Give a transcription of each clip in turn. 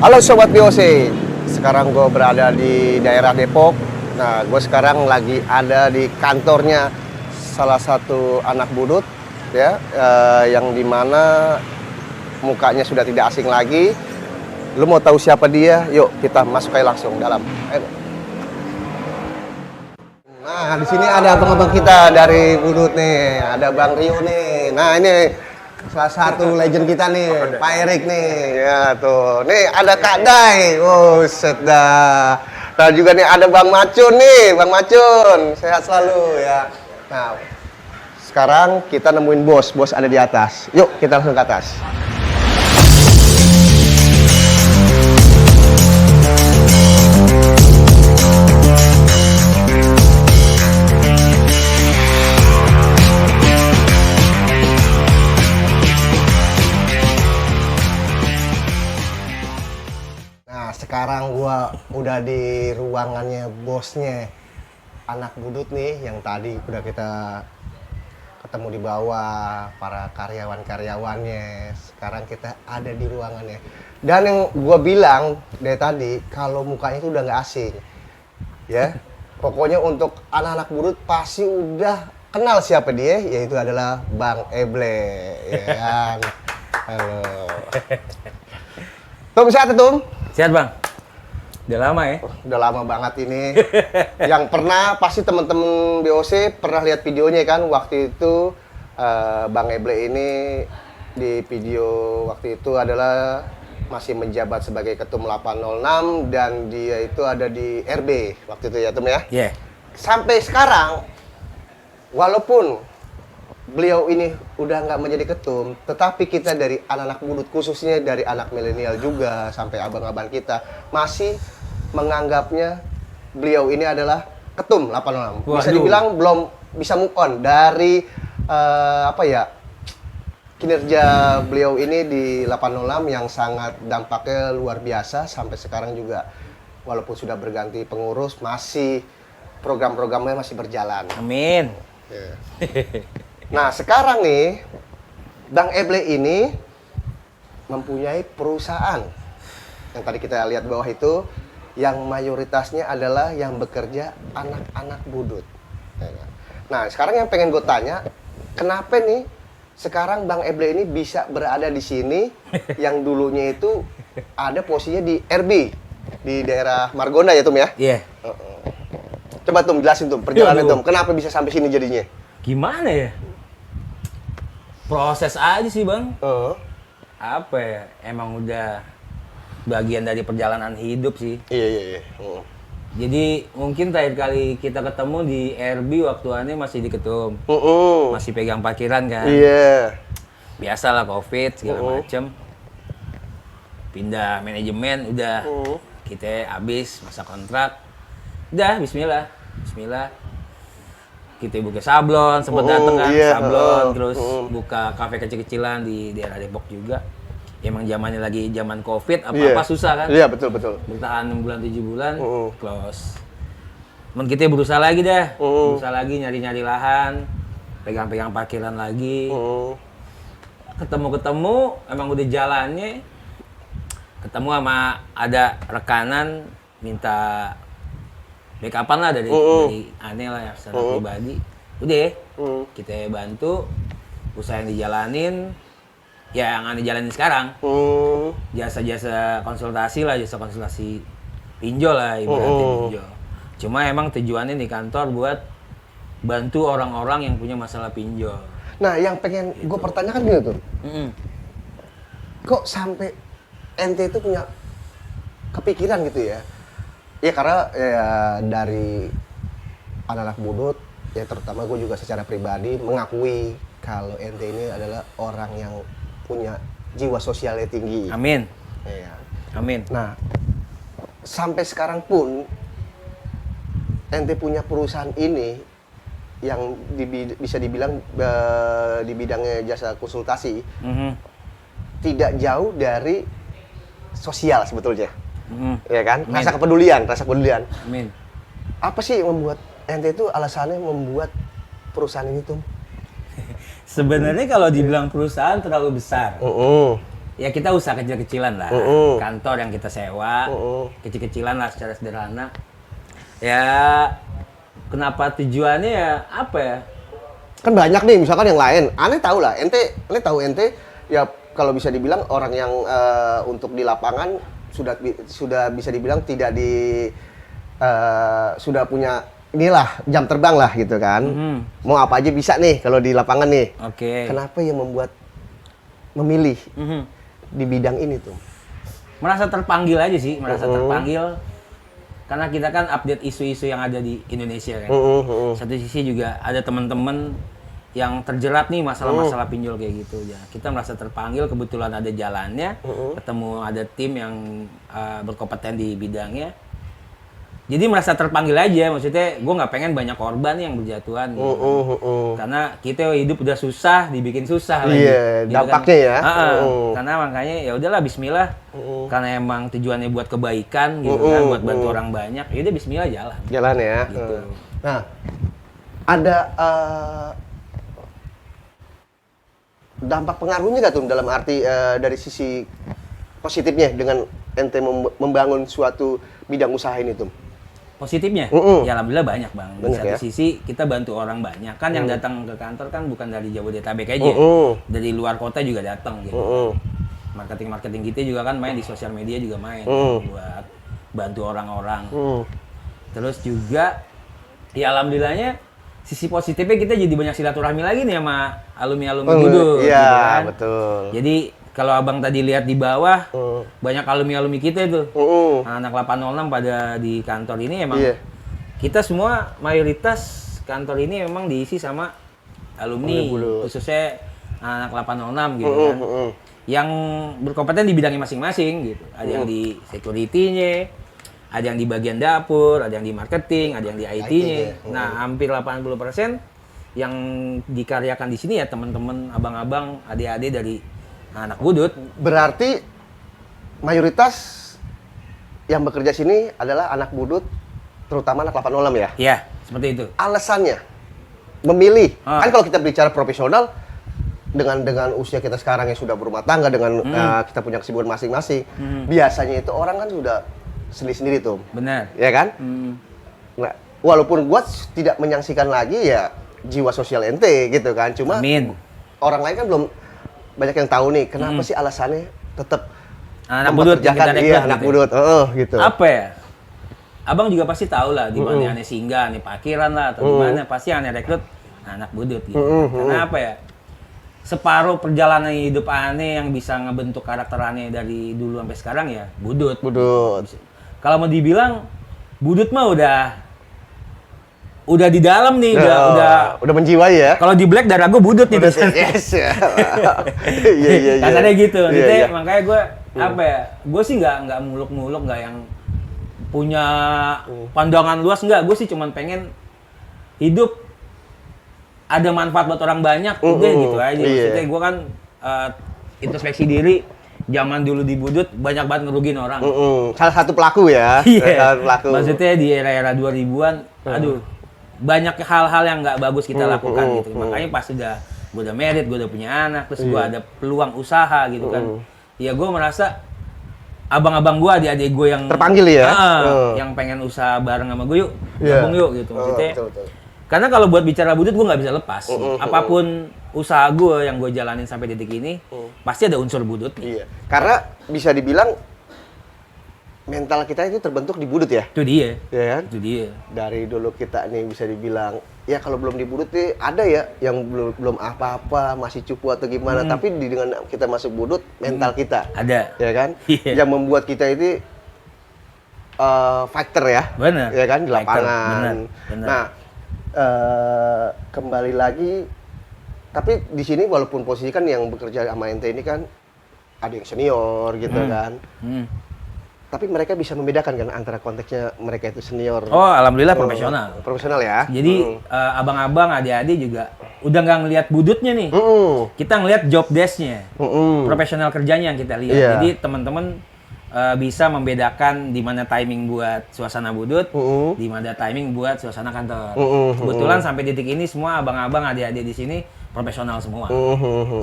Halo Sobat BOC, sekarang gue berada di daerah Depok. Nah, gue sekarang lagi ada di kantornya salah satu anak budut, ya, yang dimana mukanya sudah tidak asing lagi. Lu mau tahu siapa dia? Yuk kita masuk aja langsung dalam. Ayo. Nah, di sini ada abang-abang kita dari budut nih, ada Bang Rio nih. Nah, ini salah satu legend kita nih, Pak Erik nih. Ya tuh. Nih ada Kak Dai. Oh, set dah. Nah, juga nih ada Bang Macun nih, Bang Macun. Sehat selalu ya. Nah, sekarang kita nemuin bos. Bos ada di atas. Yuk, kita langsung ke atas. Sekarang gua udah di ruangannya bosnya anak budut nih, yang tadi udah kita ketemu di bawah para karyawan-karyawannya. Sekarang kita ada di ruangannya. Dan yang gua bilang dari tadi, kalau mukanya itu udah nggak asing, ya. Pokoknya untuk anak-anak budut pasti udah kenal siapa dia, yaitu adalah Bang Eble, ya kan? Halo. Tum, sehat Tum? Sehat Bang. Udah lama ya? Udah lama banget ini. Yang pernah, pasti temen-temen BOC pernah lihat videonya kan. Waktu itu Bang Eble ini di video waktu itu adalah masih menjabat sebagai Ketum 806. Dan dia itu ada di RB waktu itu ya Tum ya? Iya. Yeah. Sampai sekarang, walaupun beliau ini udah nggak menjadi ketum, tetapi kita dari anak-anak budut, khususnya dari anak milenial juga, sampai abang-abang kita, masih menganggapnya beliau ini adalah ketum 806. Bisa dibilang belum bisa move on dari kinerja beliau ini di 806 yang sangat dampaknya luar biasa. Sampai sekarang juga, walaupun sudah berganti pengurus, masih program-programnya masih berjalan. Amin. Yeah. Nah, sekarang nih, Bang Eble ini mempunyai perusahaan yang tadi kita lihat bawah itu, yang mayoritasnya adalah yang bekerja anak-anak budut. Nah, sekarang yang pengen gue tanya, kenapa nih sekarang Bang Eble ini bisa berada di sini, yang dulunya itu ada posisinya di RB, di daerah Margonda ya Tum ya? Iya. Yeah. Coba Tum, jelasin Tum, perjalanan Tum, kenapa bisa sampai sini jadinya? Gimana ya? Proses aja sih Bang. Apa ya, emang udah bagian dari perjalanan hidup sih. Iya. Jadi mungkin terakhir kali kita ketemu di RB waktu aneh masih di ketum. Masih pegang parkiran kan. Iya. Biasalah COVID segala macem. Pindah manajemen udah. Kita habis masa kontrak. Udah bismillah. Kita buka sablon, sempat dateng kan, sablon, terus buka kafe kecil-kecilan di daerah Depok juga. Ya, emang zamannya lagi zaman COVID, apa-apa susah kan? Iya, betul. Bertahan 6 bulan, 7 bulan, close. Cuman kita berusaha lagi dah, berusaha lagi nyari-nyari lahan, pegang-pegang parkiran lagi. Ketemu-ketemu, emang udah jalannya. Ketemu sama ada rekanan, minta backupan lah dari aneh lah ya secara pribadi. Udah kita bantu usaha yang dijalanin, ya yang aneh jalanin sekarang. Jasa-jasa konsultasi lah, jasa konsultasi pinjol lah ibaratnya pinjol. Cuma emang tujuannya di kantor buat bantu orang-orang yang punya masalah pinjol. Nah, yang pengen gue pertanyakan gini tuh, kok sampai ente itu punya kepikiran gitu ya? Ya karena ya, dari anak-anak budut, ya terutama gue juga secara pribadi mengakui kalau ente ini adalah orang yang punya jiwa sosialnya tinggi. Amin. Ya. Amin. Nah, sampai sekarang pun ente punya perusahaan ini yang bisa dibilang di bidangnya jasa konsultasi, tidak jauh dari sosial sebetulnya. Ya kan? Amin. Rasa kepedulian. Amin. Apa sih yang membuat ente itu alasannya membuat perusahaan ini tuh? Sebenarnya kalau dibilang perusahaan terlalu besar. Ya kita usaha kecil-kecilan lah. Kantor yang kita sewa, kecil-kecilan lah secara sederhana. Ya kenapa tujuannya ya apa ya? Kan banyak nih misalkan yang lain. Aneh tahu lah, ente ya kalau bisa dibilang orang yang untuk di lapangan sudah bisa dibilang tidak sudah punya inilah jam terbang lah gitu kan. Mau apa aja bisa nih kalau di lapangan nih. Oke. Kenapa yang memilih di bidang ini tuh? Merasa terpanggil aja sih, terpanggil. Karena kita kan update isu-isu yang ada di Indonesia kan. Satu sisi juga ada teman-teman yang terjerat nih masalah-masalah pinjol kayak gitu. Ya, kita merasa terpanggil, kebetulan ada jalannya, ketemu ada tim yang berkompeten di bidangnya. Jadi merasa terpanggil aja, maksudnya gue nggak pengen banyak korban yang berjatuhan gitu. Karena kita hidup udah susah, dibikin susah lagi. Iya, gitu dampaknya kan. ya. Karena makanya ya udahlah Bismillah. Karena emang tujuannya buat kebaikan gitu kan, buat bantu orang banyak. Ya udah Bismillah jalan. Jalan ya. Gitu. Nah, ada dampak pengaruhnya nggak tuh dalam arti dari sisi positifnya dengan ente membangun suatu bidang usaha ini tuh? Positifnya? Ya alhamdulillah banyak bang. Di satu sisi kita bantu orang banyak. Kan yang datang ke kantor kan bukan dari Jabodetabek aja. Dari luar kota juga datang gitu. Marketing kita juga kan main di sosial media juga main. Buat bantu orang-orang. Terus juga ya alhamdulillahnya sisi positifnya kita jadi banyak silaturahmi lagi nih sama alumni-alumni Budut. Iya, gitu kan. betul. Jadi kalau abang tadi lihat di bawah, banyak alumni-alumni kita itu. Anak 806 pada di kantor ini emang kita semua mayoritas kantor ini memang diisi sama alumni, khususnya anak 806 gitu kan. Yang berkompeten di bidangnya masing-masing gitu. Ada yang di security-nya, ada yang di bagian dapur, ada yang di marketing, ada yang di IT-nya. Nah, hampir 80% yang dikaryakan di sini ya teman-teman, abang-abang, adik-adik dari anak Budut. Berarti mayoritas yang bekerja sini adalah anak Budut, terutama anak 806 ya? Iya, seperti itu. Alasannya memilih, kan kalau kita bicara profesional dengan usia kita sekarang yang sudah berumah tangga dengan kita punya kesibukan masing-masing, biasanya itu orang kan sudah sendiri-sendiri tuh. Benar. Ya kan? Nah, walaupun gua tidak menyaksikan lagi ya jiwa sosial ente gitu kan, cuma orang lain kan belum banyak yang tahu nih, kenapa sih alasannya tetap anak Budut yang kita rekrut, iya, anak Budut, gitu. Apa ya? Abang juga pasti tahu lah di mana aneh singgah, aneh parkiran lah, atau di mana pasti aneh rekrut anak Budut gitu. Karena apa ya? Separuh perjalanan hidup aneh yang bisa ngebentuk karakter aneh dari dulu sampai sekarang ya Budut. Kalau mau dibilang Budut mah udah di dalam nih, udah menjiwai ya. Kalau di Black darah gue Budut nih. Yes ya. Iya. Kasarnya gitu. Maksudnya makanya gue apa ya? Gue sih nggak muluk-muluk, nggak yang punya pandangan luas, nggak. Gue sih cuman pengen hidup ada manfaat buat orang banyak, udah gitu aja. Maksudnya gue kan introspeksi diri. Zaman dulu di Budut banyak banget ngerugiin orang. Salah satu pelaku ya. Iya. Maksudnya di era-era 2000-an, aduh. Banyak hal-hal yang nggak bagus kita lakukan gitu. Makanya pas gue udah married, gue udah punya anak, terus gue ada peluang usaha gitu kan. Ya gue merasa abang-abang gue, adik-adik gue yang terpanggil ya. Yang pengen usaha bareng sama gue, yuk gabung yuk gitu maksudnya. Betul. Karena kalau buat bicara Budut gue nggak bisa lepas. Apapun usaha gue yang gue jalanin sampai detik ini, pasti ada unsur Budut nih. Iya. Karena bisa dibilang mental kita itu terbentuk di Budut ya. Itu dia. Ya kan? Itu dia. Dari dulu kita nih bisa dibilang ya kalau belum di Budut nih ada ya yang belum apa-apa, masih cupu atau gimana, tapi dengan kita masuk Budut, mental kita ada. Ya kan? Yeah. Yang membuat kita ini fighter ya. Benar. Ya kan di lapangan. Benar. Nah, kembali lagi, tapi di sini walaupun posisi kan yang bekerja sama ente ini kan ada yang senior gitu kan. Tapi mereka bisa membedakan kan antara konteksnya mereka itu senior. Oh, alhamdulillah profesional. Profesional ya. Jadi abang-abang, adik-adik juga udah nggak ngelihat Budutnya nih. Kita ngelihat job desk-nya. Profesional kerjanya yang kita lihat. Jadi teman-teman bisa membedakan di mana timing buat suasana Budut, di mana timing buat suasana kantor. Kebetulan sampai detik ini semua abang-abang, adik-adik di sini profesional semua.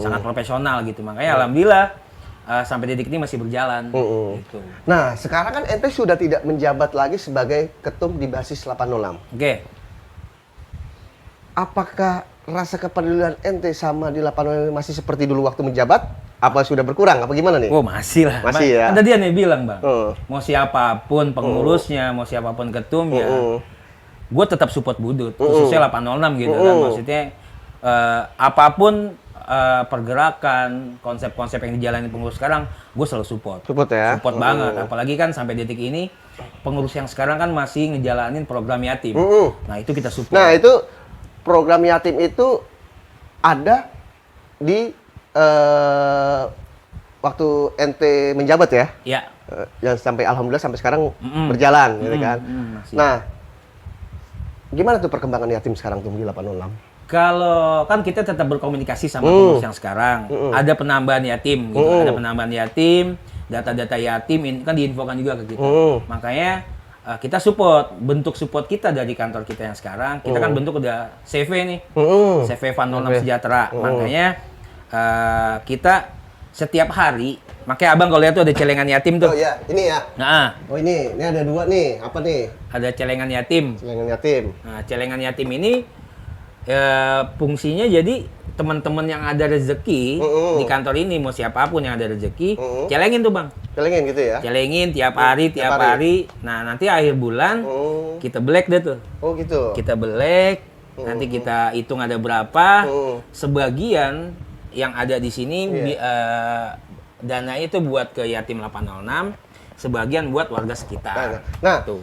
Sangat profesional gitu. Makanya alhamdulillah sampai detik ini masih berjalan. Gitu. Nah, sekarang kan ente sudah tidak menjabat lagi sebagai ketum di basis 806. Oke. Apakah rasa kepedulian ente sama di 806 masih seperti dulu waktu menjabat? Apa sudah berkurang? Apa gimana nih? Oh masih lah. Masih ya? Ada dia nih bilang bang, mau Mm. siapapun pengurusnya, mau siapapun ketumnya, gue tetap support Budut, khususnya 806 gitu kan. Maksudnya apapun pergerakan, konsep-konsep yang dijalani pengurus sekarang, gue selalu support. Support ya? Support banget. Apalagi kan sampai detik ini, pengurus yang sekarang kan masih ngejalanin program yatim. Nah itu kita support. Nah itu program yatim itu ada di waktu ente menjabat ya? Ya. Yang sampai alhamdulillah sampai sekarang berjalan gitu kan. Masih. Nah, gimana tuh perkembangan yatim sekarang tuh di 806? Kalau kan kita tetap berkomunikasi sama pengurus yang sekarang, ada penambahan yatim, gitu. Ada penambahan yatim, data-data yatim kan diinfokan juga ke kita. Makanya kita support, bentuk support kita dari kantor kita yang sekarang, kita kan bentuk udah CV nih, CV Van 06 Sejahtera. Makanya kita setiap hari, makanya abang kalau lihat tuh ada celengan yatim tuh. Oh ya, ini ya. Nah, Oh ini ada dua nih. Apa nih? ada celengan yatim. Celengan yatim. Nah, celengan yatim ini fungsinya jadi teman-teman yang ada rezeki di kantor ini, mau siapapun yang ada rezeki, celengin tuh bang. Celengin gitu ya? Celengin tiap hari. Nah nanti akhir bulan kita black deh tuh. Oh gitu. Kita black, nanti kita hitung ada berapa. Sebagian yang ada di sini dana itu buat ke yatim 806, sebagian buat warga sekitar. Nah, tuh.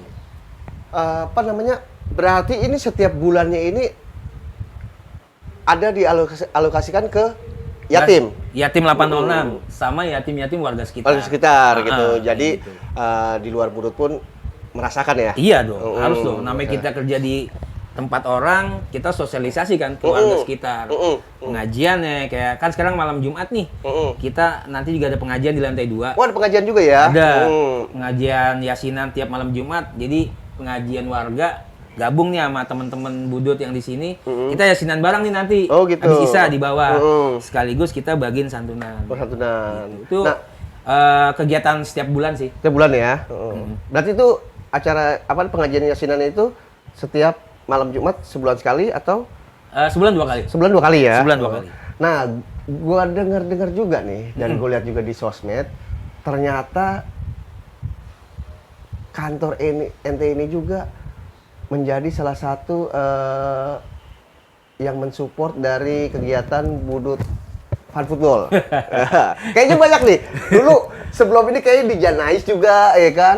apa namanya? Berarti ini setiap bulannya ini ada dialokasikan ke yatim. Yatim 806 sama yatim-yatim warga sekitar. Warga sekitar gitu. Jadi gitu. di luar Budut pun merasakan ya. Iya dong, harus dong. Namanya kita kerja di tempat orang, kita sosialisasi kan ke warga sekitar. Pengajian ya, kayak kan sekarang malam Jumat nih. Kita nanti juga ada pengajian di lantai 2. Oh, ada pengajian juga ya? Ada pengajian yasinan tiap malam Jumat. Jadi pengajian warga gabung nih sama teman-teman Budut yang di sini. Kita yasinan bareng nih nanti. Oh gitu. Habis Isya di bawah. Sekaligus kita bagiin santunan. Oh, santunan. Itu kegiatan setiap bulan sih. Setiap bulan ya? Berarti itu acara apa pengajian yasinan itu setiap malam Jumat sebulan sekali atau? Sebulan 2 kali. Sebulan 2 kali ya? Sebulan 2 kali. Nah, gua dengar juga nih, dan gue lihat juga di sosmed, ternyata kantor ente ini juga menjadi salah satu yang mensupport dari kegiatan Budut Fun Football. Kayaknya banyak nih. Dulu sebelum ini kayaknya di Janais juga, ya kan?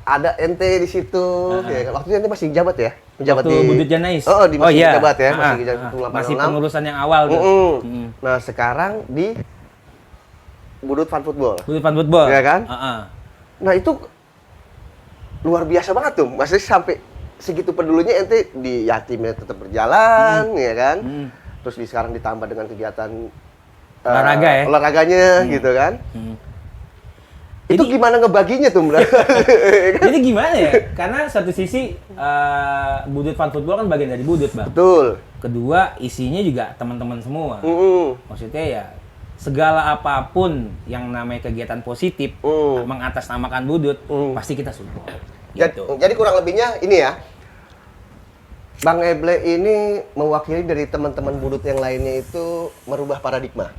Ada ente di situ. Ya kan? Waktu itu ente masih jabat ya? Menjabat Waktu di Budut Janais. masih iya. jabat ya, masih jabat 806. Masih pengurusan yang awal tuh. Nah, sekarang di Budut Fun Football. Budut Fun Football. Iya kan? Nah, itu luar biasa banget tuh. Maksudnya sampai segitu pedulinya ente di yatimnya tetap berjalan, ya kan? Terus sekarang ditambah dengan kegiatan olahraga ya? Olahraganya gitu kan? Itu gimana ngebaginya tuh, Mbak? Jadi gimana ya? Karena satu sisi Budut Fun Football kan bagian dari Budut, Bang. Betul. Kedua, isinya juga teman-teman semua. Maksudnya ya segala apapun yang namanya kegiatan positif mengatasnamakan Budut, pasti kita support. Gitu. Jadi kurang lebihnya ini ya. Bang Eble ini mewakili dari teman-teman Budut yang lainnya itu merubah paradigma.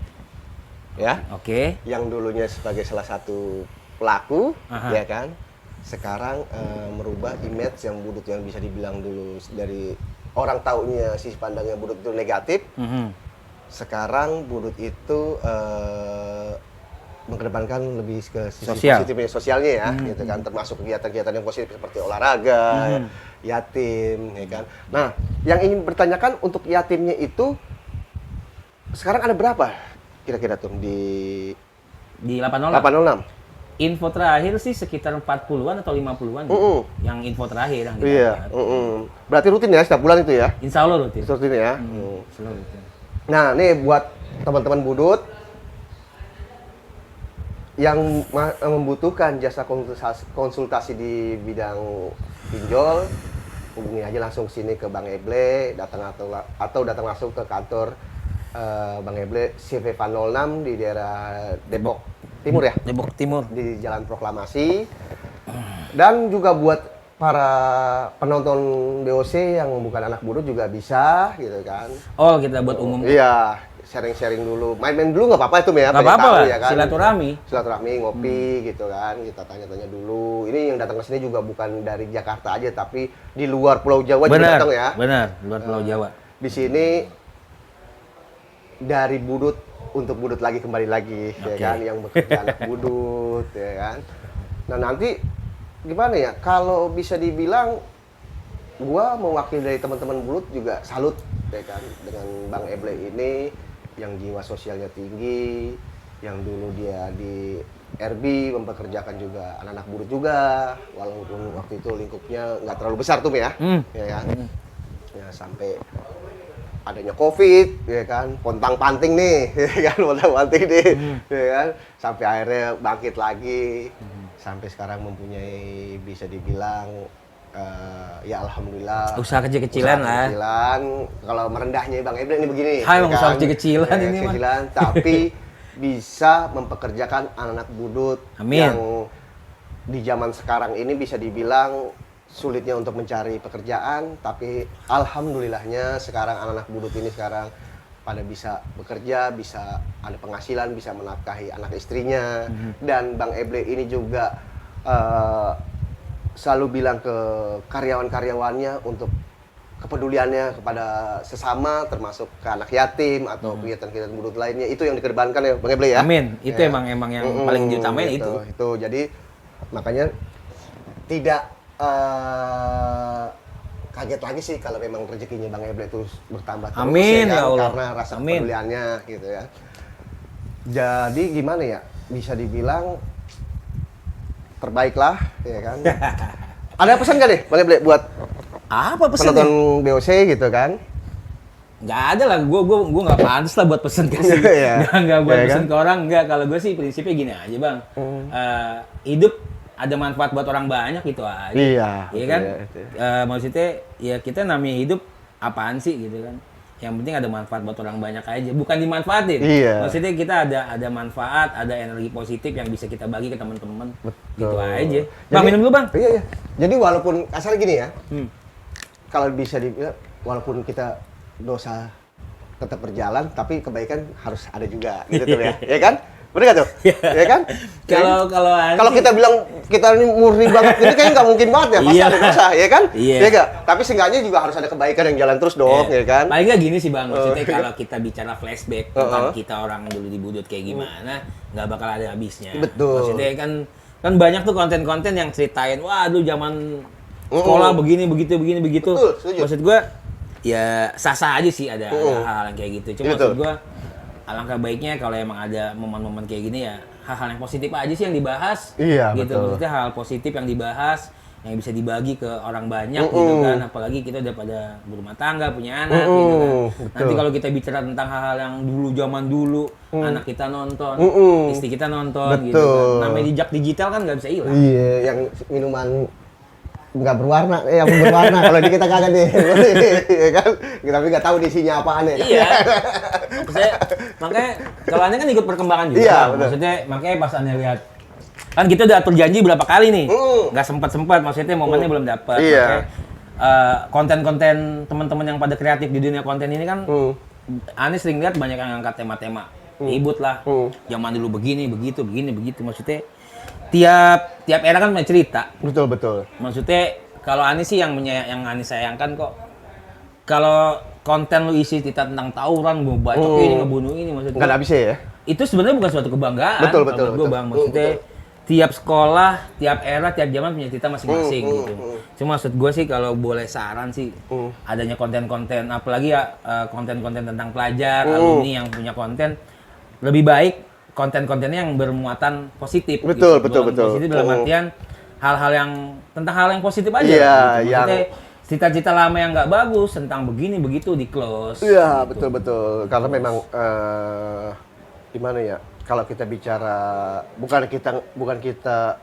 Ya. Oke. Yang dulunya sebagai salah satu pelaku, ya kan? Sekarang merubah image yang Budut yang bisa dibilang dulu dari orang taunya sisi pandangnya Budut itu negatif. Sekarang Budut itu mengedepankan lebih ke sisi positifnya, sosialnya ya, gitu kan, termasuk kegiatan-kegiatan yang positif seperti olahraga, yatim, ya kan. Nah, yang ingin bertanyakan untuk yatimnya itu sekarang ada berapa kira-kira tuh di 806? Info terakhir sih sekitar 40-an atau 50-an gitu. Yang info terakhir yang iya. Berarti rutin ya setiap bulan itu ya? Insya Allah rutin. Rutin ya. Rutin. Nah, nih buat teman-teman Budut yang membutuhkan jasa konsultasi di bidang pinjol, hubungi aja langsung sini ke Bang Eble, datang atau datang langsung ke kantor Bang Eble CV Van 06 di daerah Depok. Timur ya, Depok Timur. di Jalan Proklamasi. Dan juga buat para penonton BOC yang bukan anak budut juga bisa gitu kan. Oh, kita buat umum. Iya, sharing-sharing dulu. Main-main dulu nggak apa-apa itu ya. Nggak pengen apa-apa tahu lah, ya kan. silaturahmi. Silaturahmi, ngopi gitu kan. Kita tanya-tanya dulu. Ini yang datang ke sini juga bukan dari Jakarta aja, tapi di luar Pulau Jawa juga Benar, datang ya. benar, luar Pulau Jawa. Di sini dari budut untuk budut lagi kembali lagi ya Oke. kan, yang bekerja anak budut ya kan. Nah nanti gimana ya, kalau bisa dibilang gua mewakili dari teman-teman budut juga salut ya kan dengan Bang Eble ini yang jiwa sosialnya tinggi, yang dulu dia di RB mempekerjakan juga anak-anak budut juga, walaupun waktu itu lingkupnya nggak terlalu besar tuh ya, ya kan. Ya sampai adanya COVID, ya kan, pontang-panting nih, ya kan, pontang-panting nih, ya kan, sampai akhirnya bangkit lagi, sampai sekarang mempunyai bisa dibilang, ya alhamdulillah. Usaha kecil-kecilan usaha lah. kecil-kecilan. Kalau merendahnya Bang Eble ini begini, Hai, ya emang usaha kecil-kecilan ini mah. kecil-kecilan, tapi bisa mempekerjakan anak-anak budut Amin. yang di zaman sekarang ini bisa dibilang sulitnya untuk mencari pekerjaan, tapi alhamdulillahnya sekarang anak-anak budut ini sekarang pada bisa bekerja, bisa ada penghasilan, bisa menafkahi anak istrinya. Dan Bang Eble ini juga selalu bilang ke karyawan-karyawannya untuk kepeduliannya kepada sesama, termasuk ke anak yatim atau kegiatan-kegiatan budut lainnya, itu yang dikedepankan ya Bang Eble ya. Amin. Itu Ya. emang yang paling diutamain itu. Itu jadi makanya tidak kaget lagi sih kalau memang rezekinya Bang Eble itu bertambah terus. Amin, ya ya kan, Allah. karena rasa Amin. kepeduliannya gitu ya. Jadi gimana ya, bisa dibilang terbaik lah ya kan. Ada pesan gak nih Bang Eble buat Apa pesannya? penonton BOC gitu kan? Nggak ada lah, gue nggak pantas lah buat pesen ke sini. Iya. Nggak buat Iya pesen kan? ke orang, nggak. Kalau gue sih prinsipnya gini aja bang. Hidup ada manfaat buat orang banyak gitu aja. Iya, Iya kan? iya, itu. Maksudnya ya kita namanya hidup apaan sih gitu kan? Yang penting ada manfaat buat orang banyak aja, bukan dimanfaatin. Iya. Maksudnya kita ada manfaat, ada energi positif yang bisa kita bagi ke teman-teman. Betul. Gitu aja. Bang, minum dulu bang. Iya, iya. Jadi walaupun asal gini ya, Hmm. kalau bisa dibilang walaupun kita dosa tetap berjalan, tapi kebaikan harus ada juga gitu tuh ya. Ya kan? Bener gak tuh? Ya kan? Kalau Kalau kita bilang kita ini murni banget, ini kayaknya nggak mungkin banget ya, pasti Iya. ada dosa, ya kan? Iya. Ya nggak? Tapi seenggaknya juga harus ada kebaikan yang jalan terus dong, ya kan? Paling nggak gini sih bang, maksudnya kalau kita bicara flashback tentang Uh-uh. kita orang dulu di budut kayak gimana, nggak bakal ada habisnya. Betul. Maksudnya kan banyak tuh konten-konten yang ceritain, wah dulu zaman sekolah begini begitu. Betul, setuju. Maksud gua ya sah-sah aja sih ada hal-hal yang kayak gitu. Cuma Betul. maksud gua alangkah baiknya kalau emang ada momen-momen kayak gini ya hal-hal yang positif aja sih yang dibahas. Iya, gitu. betul. Maksudnya hal positif yang dibahas yang bisa dibagi ke orang banyak gitu kan, apalagi kita udah pada berumah tangga, punya anak gitu kan. betul. Nanti kalau kita bicara tentang hal-hal yang dulu zaman dulu, anak kita nonton, istri kita nonton gitu Betul. kan. Namanya jejak digital kan nggak bisa hilang. Iya, yang minuman nggak berwarna, yang berwarna. Kalau di kita kagak nih, ya kan? Tapi nggak tahu isinya apaan ya. Iya. Makanya kalau aneh kan ikut perkembangan juga. Iya, betul. Maksudnya makanya pas aneh lihat kan kita udah atur janji berapa kali nih, nggak sempat maksudnya momennya belum dapat. Iya. Makanya, konten-konten teman-teman yang pada kreatif di dunia konten ini kan, aneh sering lihat banyak yang angkat tema-tema ribut lah, zaman dulu begini, begitu. Maksudnya tiap era kan punya cerita. Betul, betul. Maksudnya kalau aneh sih yang aneh sayangkan kok, kalau konten lu isi cerita tentang tawuran, ngebacok ini, ngebunuh ini, maksudnya Nggak ada habisnya ya? itu sebenarnya bukan suatu kebanggaan. Betul, kalau betul, menurut gua, betul. bang. Maksudnya tiap sekolah, tiap era, tiap zaman punya cerita masing-masing gitu. Cuma maksud gue sih kalau boleh saran sih adanya konten-konten, apalagi ya konten-konten tentang pelajar, alumni yang punya konten, lebih baik konten-kontennya yang bermuatan positif. Betul, gitu. betul, Bukan betul. Positif dalam artian hal-hal yang tentang hal yang positif aja. Iya, gitu. Maksudnya cita-cita lama yang nggak bagus tentang begini begitu di close. Iya, gitu. betul. Karena memang gimana ya? Kalau kita bicara bukan kita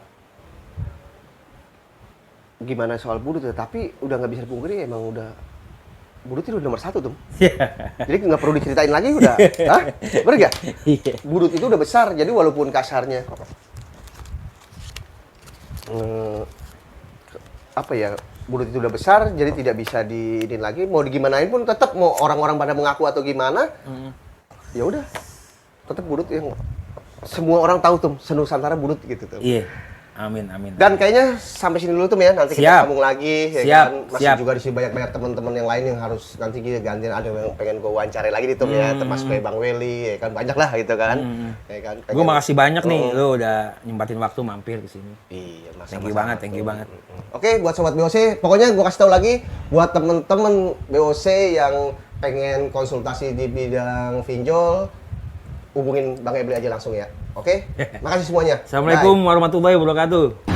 gimana soal budut ya, tapi udah nggak bisa dipungkiri emang udah Budut itu udah nomor 1 tuh. Jadi nggak perlu diceritain lagi udah. Hah? Bener nggak? Iya. Budut itu udah besar, jadi walaupun kasarnya apa ya, budut itu udah besar, jadi tidak bisa ini lagi. Mau digimanain pun tetap, mau orang-orang pada mengaku atau gimana, ya udah, tetap budut yang semua orang tahu tuh, senusantara budut gitu tuh. Iya. Amin, amin. Dan kayaknya sampai sini dulu tuh ya, nanti kita Siap. sambung lagi ya Siap, kan. Masih siap. juga di sini banyak-banyak teman-teman yang lain yang harus nanti kita gantiin, ada yang pengen gue wawancara lagi di Tom ya, termasuk kayak Bang Welly ya kan, banyak lah gitu kan. Ya kan. Gue makasih banyak nih, lu udah nyempatin waktu mampir ke sini. Iya, Mas. Thank you banget, thank you banget. Oke, buat sobat BOC, pokoknya gue kasih tahu lagi buat temen-temen BOC yang pengen konsultasi di bidang pinjol, hubungin Bang Ebli aja langsung ya. Oke? Makasih semuanya. Assalamualaikum warahmatullahi wabarakatuh.